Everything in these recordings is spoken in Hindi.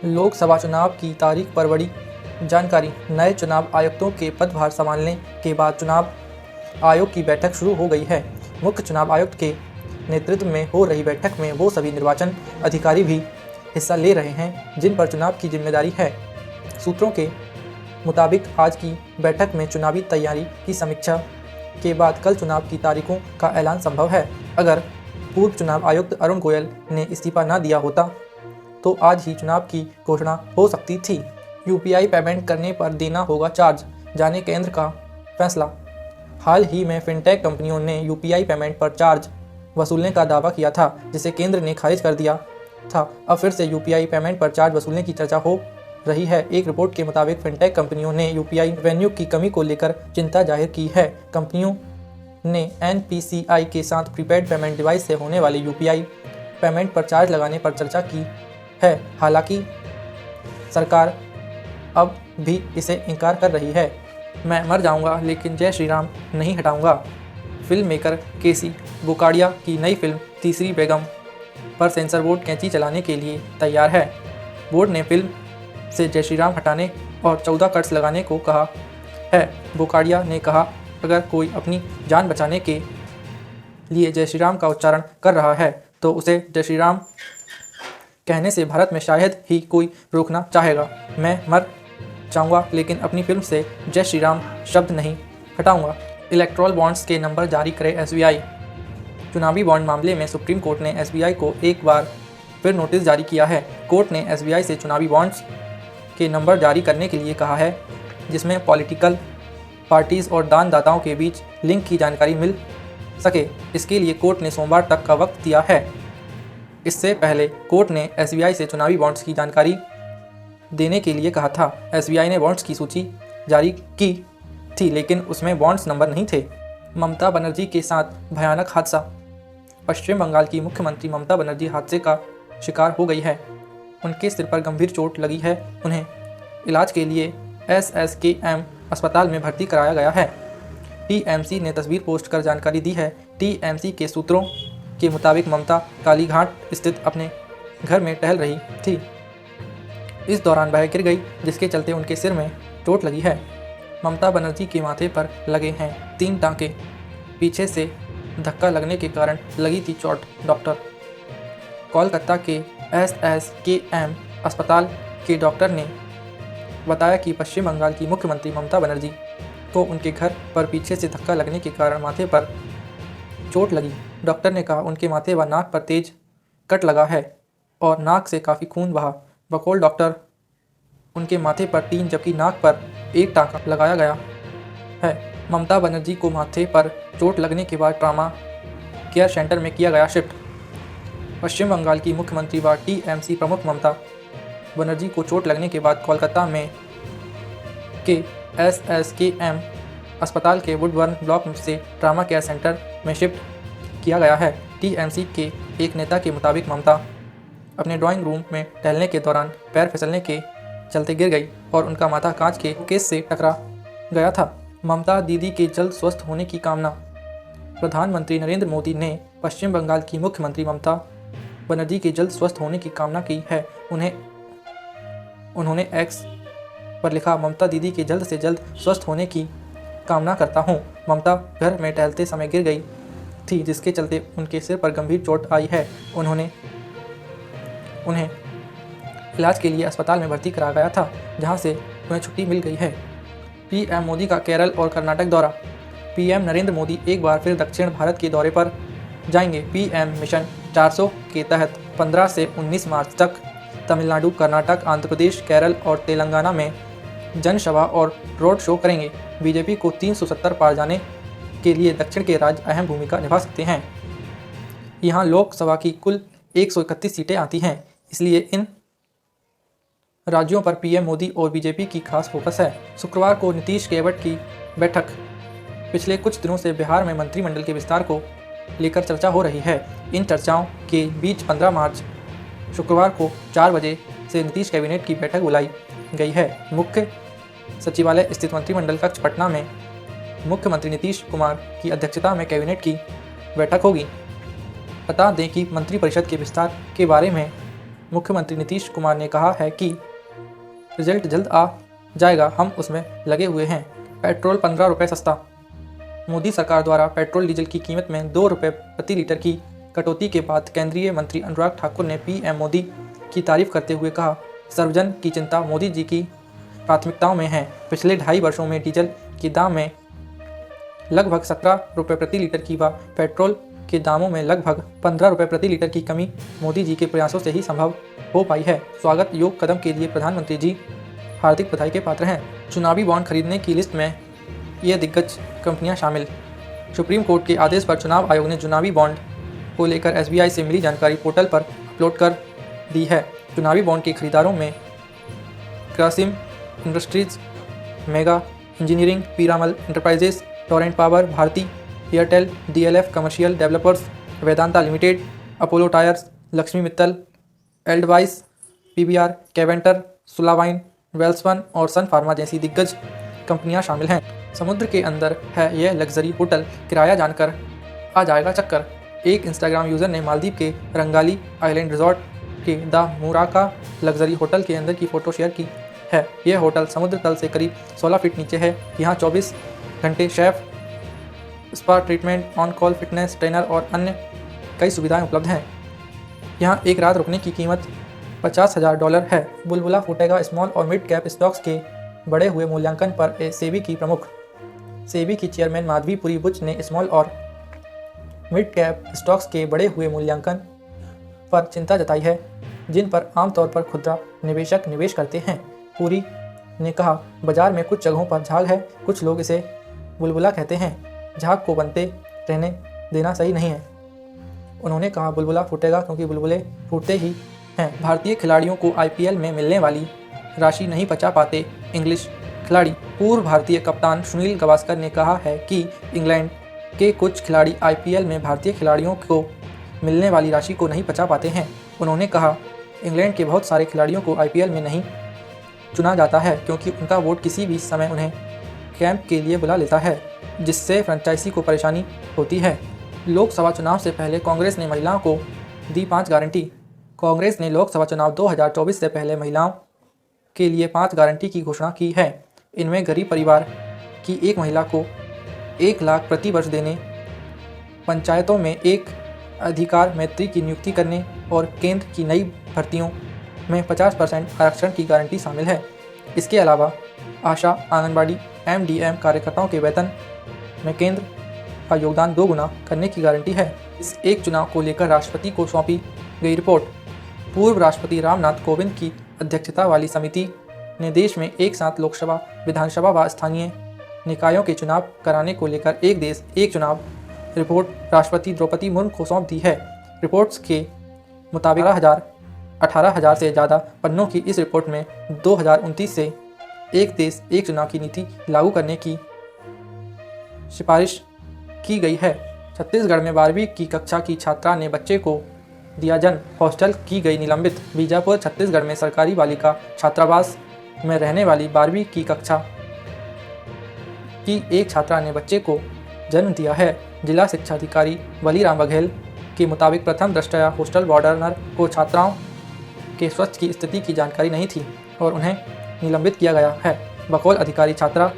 लोकसभा चुनाव की तारीख पर बड़ी जानकारी। नए चुनाव आयुक्तों के पदभार संभालने के बाद चुनाव आयोग की बैठक शुरू हो गई है। मुख्य चुनाव आयुक्त के नेतृत्व में हो रही बैठक में वो सभी निर्वाचन अधिकारी भी हिस्सा ले रहे हैं जिन पर चुनाव की जिम्मेदारी है। सूत्रों के मुताबिक आज की बैठक में चुनावी तैयारी की समीक्षा के बाद कल चुनाव की तारीखों का ऐलान संभव है। अगर पूर्व चुनाव आयुक्त अरुण गोयल ने इस्तीफा न दिया होता तो आज ही चुनाव की घोषणा हो सकती थी। यूपीआई पेमेंट करने पर देना होगा चार्ज, जाने केंद्र का फैसला। हाल ही में फिनटेक कंपनियों ने यूपीआई पेमेंट पर चार्ज वसूलने का दावा किया था, जिसे केंद्र ने खारिज कर दिया था। अब फिर से यूपीआई पेमेंट पर चार्ज वसूलने की चर्चा हो रही है। एक रिपोर्ट के मुताबिक फिनटेक कंपनियों ने यूपीआई रेवेन्यू की कमी को लेकर चिंता जाहिर की है। कंपनियों ने एनपीसीआई के साथ प्रीपेड पेमेंट डिवाइस से होने वाली यूपीआई पेमेंट पर चार्ज लगाने पर चर्चा की है। हालांकि सरकार अब भी इसे इनकार कर रही है। मैं मर जाऊंगा लेकिन जय श्री राम नहीं हटाऊंगा। फिल्म मेकर केसी बुकाड़िया की नई फिल्म तीसरी बेगम पर सेंसर बोर्ड कैंची चलाने के लिए तैयार है। बोर्ड ने फिल्म से जय श्री राम हटाने और 14 कट्स लगाने को कहा है। बुकाड़िया ने कहा, अगर कोई अपनी जान बचाने के लिए जय श्री राम का उच्चारण कर रहा है तो उसे जय श्री राम कहने से भारत में शायद ही कोई रोकना चाहेगा। मैं मर जाऊंगा लेकिन अपनी फिल्म से जय श्री राम शब्द नहीं हटाऊंगा। इलेक्ट्रल बॉन्ड्स के नंबर जारी करे एसबीआई। चुनावी बॉन्ड मामले में सुप्रीम कोर्ट ने एसबीआई को एक बार फिर नोटिस जारी किया है। कोर्ट ने एसबीआई से चुनावी बॉन्ड्स के नंबर जारी करने के लिए कहा है, जिसमें पॉलिटिकल पार्टीज और दानदाताओं के बीच लिंक की जानकारी मिल सके। इसके लिए कोर्ट ने सोमवार तक का वक्त दिया है। इससे पहले कोर्ट ने एसबीआई से चुनावी बॉन्ड्स की जानकारी देने के लिए कहा था। एसबीआई ने बॉन्ड्स की सूची जारी की थी लेकिन उसमें बॉन्ड्स नंबर नहीं थे। ममता बनर्जी के साथ भयानक हादसा। पश्चिम बंगाल की मुख्यमंत्री ममता बनर्जी हादसे का शिकार हो गई है। उनके सिर पर गंभीर चोट लगी है। उन्हें इलाज के लिए एसएसकेएम अस्पताल में भर्ती कराया गया है। टीएमसी ने तस्वीर पोस्ट कर जानकारी दी है। टीएमसी के सूत्रों के मुताबिक ममता कालीघाट स्थित अपने घर में टहल रही थी। इस दौरान वह गिर गई, जिसके चलते उनके सिर में चोट लगी है। ममता बनर्जी के माथे पर लगे हैं 3 टांके। पीछे से धक्का लगने के कारण लगी थी चोट। डॉक्टर कोलकाता के एसएसकेएम अस्पताल के डॉक्टर ने बताया कि पश्चिम बंगाल की मुख्यमंत्री ममता बनर्जी को उनके घर पर पीछे से धक्का लगने के कारण माथे पर चोट लगी। डॉक्टर ने कहा, उनके माथे व नाक पर तेज कट लगा है और नाक से काफ़ी खून बहा। बकौल डॉक्टर, उनके माथे पर 3 जबकि नाक पर 1 टाँका लगाया गया है। ममता बनर्जी को माथे पर चोट लगने के बाद ट्रामा केयर सेंटर में किया गया शिफ्ट। पश्चिम बंगाल की मुख्यमंत्री व टीएमसी प्रमुख ममता बनर्जी को चोट लगने के बाद कोलकाता में के एसएसकेएम अस्पताल के वुडबर्न ब्लॉक से ट्रामा केयर सेंटर में शिफ्ट किया गया है। टीएमसी के एक नेता के मुताबिक ममता अपने ड्राइंग रूम में टहलने के दौरान पैर फिसलने के चलते गिर गई और उनका माथा कांच के केस से टकरा गया था। ममता दीदी के जल्द स्वस्थ होने की कामना। प्रधानमंत्री नरेंद्र मोदी ने पश्चिम बंगाल की मुख्यमंत्री ममता बनर्जी के जल्द स्वस्थ होने की कामना की है। उन्होंने एक्स पर लिखा, ममता दीदी के जल्द से जल्द स्वस्थ होने की कामना करता हूं। ममता घर में टहलते समय गिर गई थी, जिसके चलते उनके सिर पर गंभीर चोट आई है। उन्हें इलाज के लिए अस्पताल में भर्ती कराया गया था, जहां से उन्हें छुट्टी मिल गई है। पीएम मोदी का केरल और कर्नाटक दौरा। पीएम नरेंद्र मोदी एक बार फिर दक्षिण भारत के दौरे पर जाएंगे। पीएम मिशन 400 के तहत 15 से 19 मार्च तक तमिलनाडु, कर्नाटक, आंध्र प्रदेश, केरल और तेलंगाना में जनसभा और रोड शो करेंगे। बीजेपी को 370 पार जाने के लिए दक्षिण के राज्य अहम भूमिका निभा सकते हैं। यहाँ लोकसभा की कुल 131 सीटें आती हैं, इसलिए इन राज्यों पर पीएम मोदी और बीजेपी की खास फोकस है। शुक्रवार को नीतीश कैबिनेट की बैठक। पिछले कुछ दिनों से बिहार में मंत्रिमंडल के विस्तार को लेकर चर्चा हो रही है। इन चर्चाओं के बीच 15 मार्च शुक्रवार को 4 बजे से नीतीश कैबिनेट की बैठक बुलाई गई है। मुख्य सचिवालय स्थित मंत्रिमंडल कक्ष पटना में मुख्यमंत्री नीतीश कुमार की अध्यक्षता में कैबिनेट की बैठक होगी। बता दें कि मंत्रिपरिषद के विस्तार के बारे में मुख्यमंत्री नीतीश कुमार ने कहा है कि रिजल्ट जल्द आ जाएगा, हम उसमें लगे हुए हैं। पेट्रोल 15 रुपये सस्ता। मोदी सरकार द्वारा पेट्रोल डीजल की कीमत में 2 रुपये प्रति लीटर की कटौती के बाद केंद्रीय मंत्री अनुराग ठाकुर ने पीएम मोदी की तारीफ करते हुए कहा, सर्वजन की चिंता मोदी जी की प्राथमिकताओं में है। पिछले 2.5 वर्षों में डीजल के दाम में लगभग 17 रुपये प्रति लीटर की व पेट्रोल के दामों में लगभग 15 रुपये प्रति लीटर की कमी मोदी जी के प्रयासों से ही संभव हो पाई है। स्वागत योग्य कदम के लिए प्रधानमंत्री जी हार्दिक बधाई के पात्र हैं। चुनावी बॉन्ड खरीदने की लिस्ट में ये दिग्गज कंपनियां शामिल। सुप्रीम कोर्ट के आदेश पर चुनाव आयोग ने चुनावी बॉन्ड को लेकर एसबीआई से मिली जानकारी पोर्टल पर अपलोड कर दी है। चुनावी बॉन्ड के खरीदारों में Grasim industries, Megha engineering, Piramal enterprises, Torrent power, Bharti Airtel, DLF commercial developers, Vedanta limited, Apollo tyres, Lakshmi Mittal, एल्डवाइस, पीबीआर, कैवेंटर, सुलावाइन, वेल्सपन और सन फार्मा जैसी दिग्गज कंपनियां शामिल हैं। समुद्र के अंदर है यह लग्जरी होटल, किराया जानकर आ जाएगा चक्कर। एक इंस्टाग्राम यूज़र ने मालदीव के रंगाली आइलैंड रिजॉर्ट के द मुराका लग्जरी होटल के अंदर की फ़ोटो शेयर की है। यह होटल समुद्र तल से करीब 16 फीट नीचे है। यहाँ 24 घंटे chef, spa treatment, on call fitness trainer और अन्य कई सुविधाएं उपलब्ध हैं। यहाँ एक रात रुकने की कीमत $50,000 है। बुलबुला फूटेगा स्मॉल और मिड कैप स्टॉक्स के बढ़े हुए मूल्यांकन पर सेबी की प्रमुख। सेबी की चेयरमैन माधवीपुरी बुच ने स्मॉल और मिड कैप स्टॉक्स के बढ़े हुए मूल्यांकन पर चिंता जताई है, जिन पर आमतौर पर खुदरा निवेशक निवेश करते हैं। पुरी ने कहा, बाजार में कुछ जगहों पर झाग है, कुछ लोग इसे बुलबुला कहते हैं। झाग को बनते रहने देना सही नहीं है। उन्होंने कहा, बुलबुला फूटेगा क्योंकि बुलबुले फूटते ही हैं। भारतीय खिलाड़ियों को आईपीएल में मिलने वाली राशि नहीं बचा पाते इंग्लिश खिलाड़ी। पूर्व भारतीय कप्तान सुनील गावस्कर ने कहा है कि इंग्लैंड के कुछ खिलाड़ी आईपीएल में भारतीय खिलाड़ियों को मिलने वाली राशि को नहीं बचा पाते हैं। उन्होंने कहा, इंग्लैंड के बहुत सारे खिलाड़ियों को आईपीएल में नहीं चुना जाता है क्योंकि उनका वोट किसी भी समय उन्हें कैंप के लिए बुला लेता है, जिससे फ्रेंचाइजी को परेशानी होती है। लोकसभा चुनाव से पहले कांग्रेस ने महिलाओं को दी 5 गारंटी। कांग्रेस ने लोकसभा चुनाव 2024 से पहले महिलाओं के लिए 5 गारंटी की घोषणा की है। इनमें गरीब परिवार की एक महिला को 1 लाख प्रति वर्ष देने, पंचायतों में एक अधिकार मैत्री की नियुक्ति करने और केंद्र की नई भर्तियों में 50% आरक्षण की गारंटी शामिल है। इसके अलावा आशा, आंगनबाड़ी, एमडीएम कार्यकर्ताओं के वेतन में केंद्र का योगदान 2 गुना करने की गारंटी है। इस एक चुनाव को लेकर राष्ट्रपति को सौंपी गई रिपोर्ट। पूर्व राष्ट्रपति रामनाथ कोविंद की अध्यक्षता वाली समिति ने देश में एक साथ लोकसभा, विधानसभा व स्थानीय निकायों के चुनाव कराने को लेकर एक देश एक चुनाव रिपोर्ट राष्ट्रपति द्रौपदी मुर्मू को सौंप दी है। रिपोर्ट्स के मुताबिक 18,000 से ज़्यादा पन्नों की इस रिपोर्ट में 2029 से एक देश एक चुनाव की नीति लागू करने की सिफारिश की गई है। छत्तीसगढ़ में 12वीं की कक्षा की छात्रा ने बच्चे को दिया जन्म, हॉस्टल की गई निलंबित। बीजापुर छत्तीसगढ़ में सरकारी बालिका छात्रावास में रहने वाली 12वीं की कक्षा की एक छात्रा ने बच्चे को जन्म दिया है। जिला शिक्षा अधिकारी बलीराम बघेल के मुताबिक प्रथम दृष्टया हॉस्टल वार्डनर को छात्राओं के स्वास्थ्य की स्थिति की जानकारी नहीं थी और उन्हें निलंबित किया गया है। बकौल अधिकारी छात्रा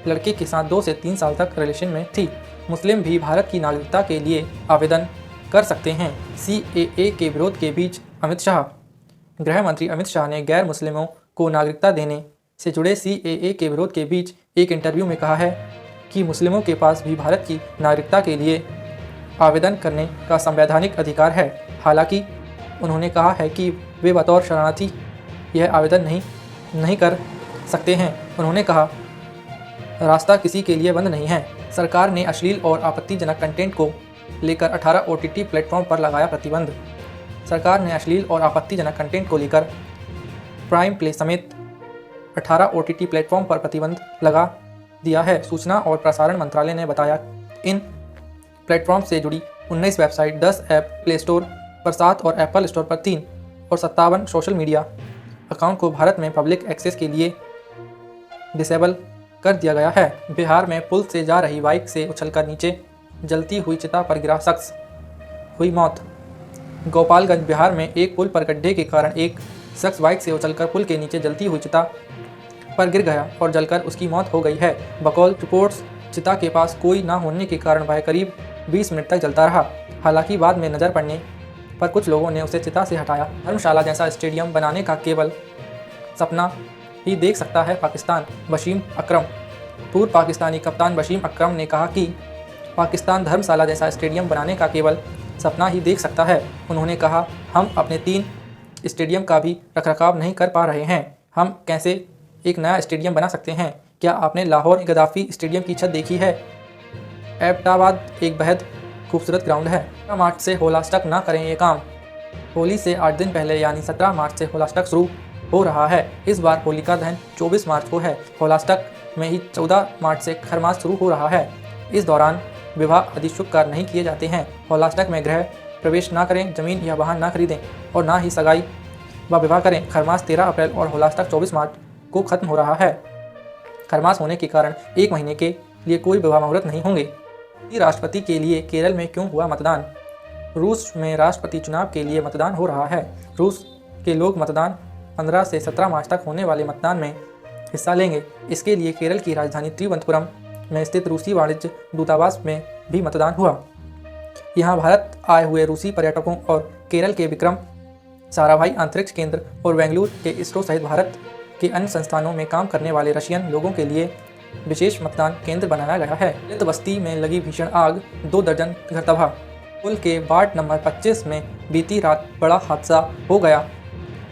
लड़के के साथ 2 से 3 साल तक रिलेशन में थी। मुस्लिम भी भारत की नागरिकता के लिए आवेदन कर सकते हैं। सीएए के विरोध के बीच अमित शाह। गृह मंत्री अमित शाह ने गैर मुस्लिमों को नागरिकता देने से जुड़े सीएए के विरोध के बीच एक इंटरव्यू में कहा है कि मुस्लिमों के पास भी भारत की नागरिकता के लिए आवेदन करने का संवैधानिक अधिकार है। हालांकि उन्होंने कहा है कि वे बतौर शरणार्थी यह आवेदन नहीं कर सकते हैं। उन्होंने कहा, रास्ता किसी के लिए बंद नहीं है। सरकार ने अश्लील और आपत्तिजनक कंटेंट को लेकर 18 ओटीटी प्लेटफॉर्म पर लगाया प्रतिबंध। सरकार ने अश्लील और आपत्तिजनक कंटेंट को लेकर प्राइम प्ले समेत 18 ओटीटी प्लेटफॉर्म पर प्रतिबंध लगा दिया है। सूचना और प्रसारण मंत्रालय ने बताया, इन प्लेटफॉर्म से जुड़ी 19 वेबसाइट, 10 ऐप प्ले स्टोर पर 7 और एप्पल स्टोर पर 3 और 57 सोशल मीडिया अकाउंट को भारत में पब्लिक एक्सेस के लिए डिसेबल कर दिया गया है। बिहार में पुल से जा रही बाइक से उछलकर नीचे जलती हुई चिता पर गिरा शख्स, हुई मौत। गोपालगंज बिहार में एक पुल पर गड्ढे के कारण एक शख्स बाइक से उछलकर पुल के नीचे जलती हुई चिता पर गिर गया और जलकर उसकी मौत हो गई है। बकौल रिपोर्ट्स चिता के पास कोई न होने के कारण वह करीब 20 मिनट तक जलता रहा। हालांकि बाद में नज़र पड़ने पर कुछ लोगों ने उसे चिता से हटाया। धर्मशाला जैसा स्टेडियम बनाने का केवल सपना ही देख सकता है पाकिस्तान। वसीम अकरम। पूर्व पाकिस्तानी कप्तान वसीम अकरम ने कहा कि पाकिस्तान धर्मशाला जैसा स्टेडियम बनाने का केवल सपना ही देख सकता है। उन्होंने कहा, हम अपने 3 स्टेडियम का भी रखरखाव नहीं कर पा रहे हैं। हम कैसे एक नया स्टेडियम बना सकते हैं? क्या आपने लाहौर गद्दाफी स्टेडियम की छत देखी है? एबटाबाद एक बेहद खूबसूरत ग्राउंड है। 17 मार्च से होलास्टक ना करें ये काम। होली से 8 दिन पहले यानी 17 मार्च से होलास्टक शुरू हो रहा है। इस बार होलिका दहन 24 मार्च को है। होलास्टक में ही 14 मार्च से खरमास शुरू हो रहा है। इस दौरान विवाह आदि शुभ कार्य नहीं किए जाते हैं। होलास्टक में गृह प्रवेश ना करें, जमीन या वाहन ना खरीदें और ना ही सगाई व विवाह करें। खरमास 13 अप्रैल और होलास्टक 24 मार्च को खत्म हो रहा है। खरमास होने के कारण 1 महीने के लिए कोई विवाह मुहूर्त नहीं होंगे। राष्ट्रपति के लिए केरल में क्यों हुआ मतदान? रूस में राष्ट्रपति चुनाव के लिए मतदान हो रहा है। रूस के लोग मतदान 15 से 17 मार्च तक होने वाले मतदान में हिस्सा लेंगे। इसके लिए केरल की राजधानी तिरुवनंतपुरम में स्थित रूसी वाणिज्य दूतावास में भी मतदान हुआ। यहाँ भारत आए हुए रूसी पर्यटकों और केरल के विक्रम साराभाई अंतरिक्ष केंद्र और बेंगलुरु के इसरो सहित भारत के अन्य संस्थानों में काम करने वाले रशियन लोगों के लिए विशेष मतदान केंद्र बनाया गया है। दलित बस्ती में लगी भीषण आग, 2 दर्जन घर तबाह। पुल के वार्ड नंबर 25 में बीती रात बड़ा हादसा हो गया।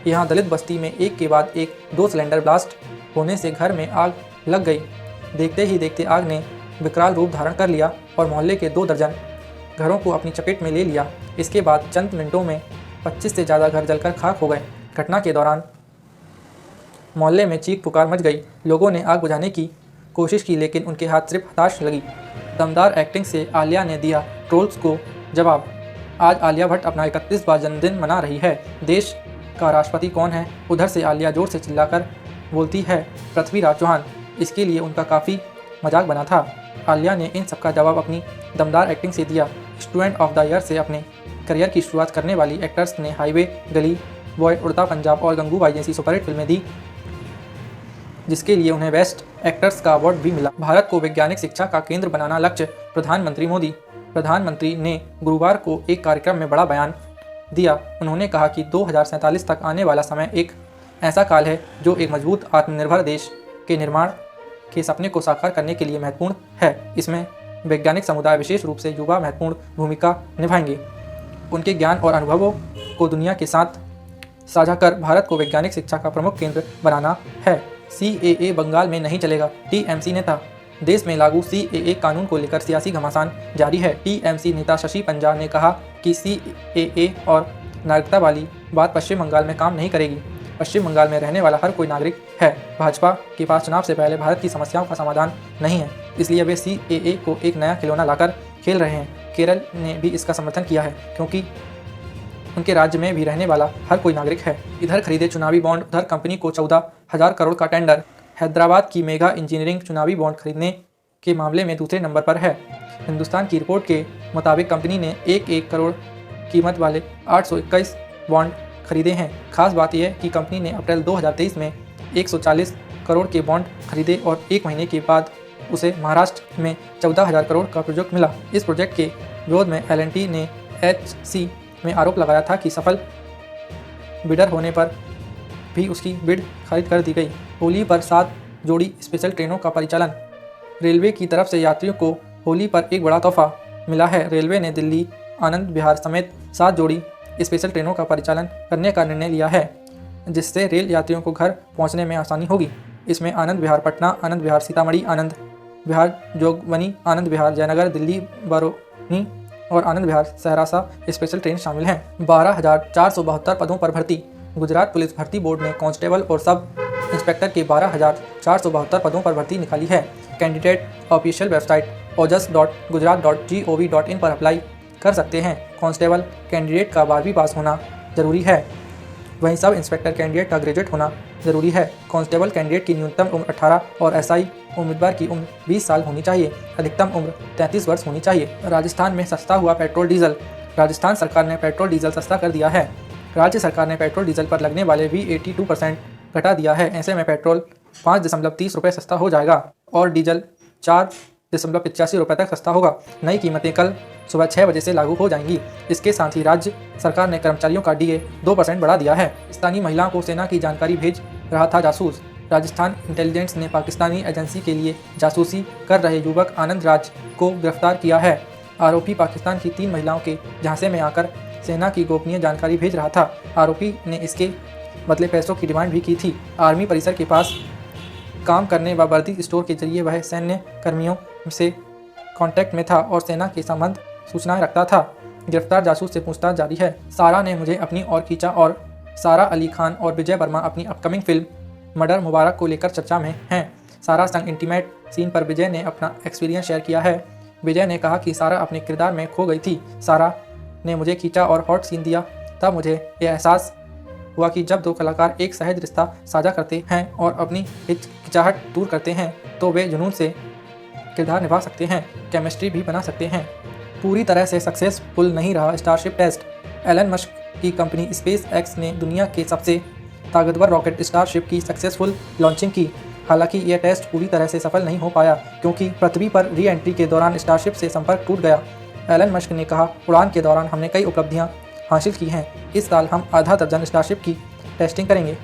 यहाँ दलित बस्ती में एक के बाद एक 2 सिलेंडर ब्लास्ट होने से घर में आग लग गई। देखते ही देखते आग ने विकराल रूप धारण कर लिया और मोहल्ले के 2 दर्जन घरों को अपनी चपेट में ले लिया। इसके बाद चंद मिनटों में 25 से ज़्यादा घर जलकर खाक हो गए। घटना के दौरान मोहल्ले में चीख पुकार मच गई। लोगों ने आग बुझाने की कोशिश की लेकिन उनके हाथ सिर्फ हताश लगी। दमदार एक्टिंग से आलिया ने दिया ट्रोल्स को जवाब। आज आलिया भट्ट अपना 31वां जन्मदिन मना रही है। देश का राष्ट्रपति कौन है? उधर से आलिया जोर से चिल्लाकर बोलती है, पृथ्वीराज चौहान। इसके लिए उनका काफ़ी मजाक बना था। आलिया ने इन सबका जवाब अपनी दमदार एक्टिंग से दिया। स्टूडेंट ऑफ द ईयर से अपने करियर की शुरुआत करने वाली एक्टर्स ने हाईवे, गली बॉय, उड़ता पंजाब और गंगूबाई जैसी सुपरहिट फिल्में दी, जिसके लिए उन्हें बेस्ट एक्टर्स का अवार्ड भी मिला। भारत को वैज्ञानिक शिक्षा का केंद्र बनाना लक्ष्य, प्रधानमंत्री मोदी। प्रधानमंत्री ने गुरुवार को एक कार्यक्रम में बड़ा बयान दिया। उन्होंने कहा कि 2047 तक आने वाला समय एक ऐसा काल है जो एक मजबूत आत्मनिर्भर देश के निर्माण के सपने को साकार करने के लिए महत्वपूर्ण है। इसमें वैज्ञानिक समुदाय, विशेष रूप से युवा, महत्वपूर्ण भूमिका निभाएंगे। उनके ज्ञान और अनुभवों को दुनिया के साथ साझा कर भारत को वैज्ञानिक शिक्षा का प्रमुख केंद्र बनाना है। CAA बंगाल में नहीं चलेगा, TMC नेता। देश में लागू CAA कानून को लेकर सियासी घमासान जारी है। TMC नेता शशि पंजा ने कहा कि CAA और नागरिकता वाली बात पश्चिम बंगाल में काम नहीं करेगी। पश्चिम बंगाल में रहने वाला हर कोई नागरिक है। भाजपा के पास चुनाव से पहले भारत की समस्याओं का समाधान नहीं है, इसलिए वे CAA को एक नया खिलौना लाकर खेल रहे हैं। केरल ने भी इसका समर्थन किया है क्योंकि उनके राज्य में भी रहने वाला हर कोई नागरिक है। इधर खरीदे चुनावी बॉन्ड, उधर कंपनी को 14,000 करोड़ का टेंडर। हैदराबाद की मेगा इंजीनियरिंग चुनावी बॉन्ड खरीदने के मामले में दूसरे नंबर पर है। हिंदुस्तान की रिपोर्ट के मुताबिक कंपनी ने 1 करोड़ कीमत वाले 821 बॉन्ड खरीदे हैं। खास बात यह है कि कंपनी ने अप्रैल 2023 में 140 करोड़ के बॉन्ड खरीदे और 1 महीने के बाद उसे महाराष्ट्र में 14,000 करोड़ का प्रोजेक्ट मिला। इस प्रोजेक्ट के विरोध में L&T ने HC में आरोप लगाया था कि सफल बिडर होने पर भी उसकी बिड खरीद कर दी गई। होली पर 7 जोड़ी स्पेशल ट्रेनों का परिचालन। रेलवे की तरफ से यात्रियों को होली पर एक बड़ा तोहफा मिला है। रेलवे ने दिल्ली, आनंद विहार समेत 7 जोड़ी स्पेशल ट्रेनों का परिचालन करने का निर्णय लिया है, जिससे रेल यात्रियों को घर पहुंचने में आसानी होगी। इसमें आनंद विहार पटना, आनंद विहार सीतामढ़ी, आनंद विहार जोगबनी, आनंद विहार जयनगर, दिल्ली बरौनी और आनंद विहार सहरसा स्पेशल ट्रेन शामिल हैं। 12,472 पदों पर भर्ती। गुजरात पुलिस भर्ती बोर्ड ने कांस्टेबल और सब इंस्पेक्टर के 12,472 पदों पर भर्ती निकाली है। कैंडिडेट ऑफिशियल वेबसाइट ojas.gujarat.gov.in पर अप्लाई कर सकते हैं। कांस्टेबल कैंडिडेट का 12वीं पास होना जरूरी है, वहीं सब इंस्पेक्टर कैंडिडेट का ग्रेजुएट होना जरूरी है। कांस्टेबल कैंडिडेट की न्यूनतम उम्र 18 और SI उम्मीदवार की उम्र 20 साल होनी चाहिए। अधिकतम उम्र 33 वर्ष होनी चाहिए। राजस्थान में सस्ता हुआ पेट्रोल डीजल। राजस्थान सरकार ने पेट्रोल डीजल सस्ता कर दिया है। राज्य सरकार ने पेट्रोल डीजल पर लगने वाले VAT 2% घटा दिया है। ऐसे में पेट्रोल 5.30 रुपये सस्ता हो जाएगा और डीजल 4.85 रुपये तक सस्ता होगा। नई कीमतें कल सुबह 6 बजे से लागू हो जाएंगी। इसके साथ ही राज्य सरकार ने कर्मचारियों का DA 2% बढ़ा दिया है। पाकिस्तानी महिलाओं को सेना की जानकारी भेज रहा था जासूस। राजस्थान इंटेलिजेंस ने पाकिस्तानी एजेंसी के लिए जासूसी कर रहे युवक आनंद राज को गिरफ्तार किया है। आरोपी पाकिस्तान की 3 महिलाओं के झांसे में आकर सेना की गोपनीय जानकारी भेज रहा था। आरोपी ने इसके बदले पैसों की डिमांड भी की थी। आर्मी परिसर के पास काम करने व वर्दी स्टोर के जरिए वह सैन्य कर्मियों से कांटेक्ट में था और सेना के संबंध सूचनाएं रखता था। गिरफ्तार जासूस से पूछताछ जारी है। सारा ने मुझे अपनी ओर खींचा और सारा अली खान और विजय वर्मा अपनी अपकमिंग फिल्म मर्डर मुबारक को लेकर चर्चा में हैं। सारा संग इंटीमेट सीन पर विजय ने अपना एक्सपीरियंस शेयर किया है। विजय ने कहा कि सारा अपने किरदार में खो गई थी। सारा ने मुझे खींचा और हॉट सीन दिया। तब मुझे यह एहसास हुआ कि जब 2 कलाकार एक सहज रिश्ता साझा करते हैं और अपनी हिचकिचाहट दूर करते हैं तो वे जुनून से किरदार निभा सकते हैं, केमिस्ट्री भी बना सकते हैं। पूरी तरह से सक्सेसफुल नहीं रहा स्टारशिप टेस्ट। एलन मस्क की कंपनी स्पेस एक्स ने दुनिया के सबसे ताकतवर रॉकेट स्टारशिप की सक्सेसफुल लॉन्चिंग की। हालांकि यह टेस्ट पूरी तरह से सफल नहीं हो पाया क्योंकि पृथ्वी पर री एंट्री के दौरान स्टारशिप से संपर्क टूट गया। एलन मस्क ने कहा, उड़ान के दौरान हमने कई उपलब्धियां हासिल की हैं। इस साल हम आधा दर्जन स्टारशिप की टेस्टिंग करेंगे।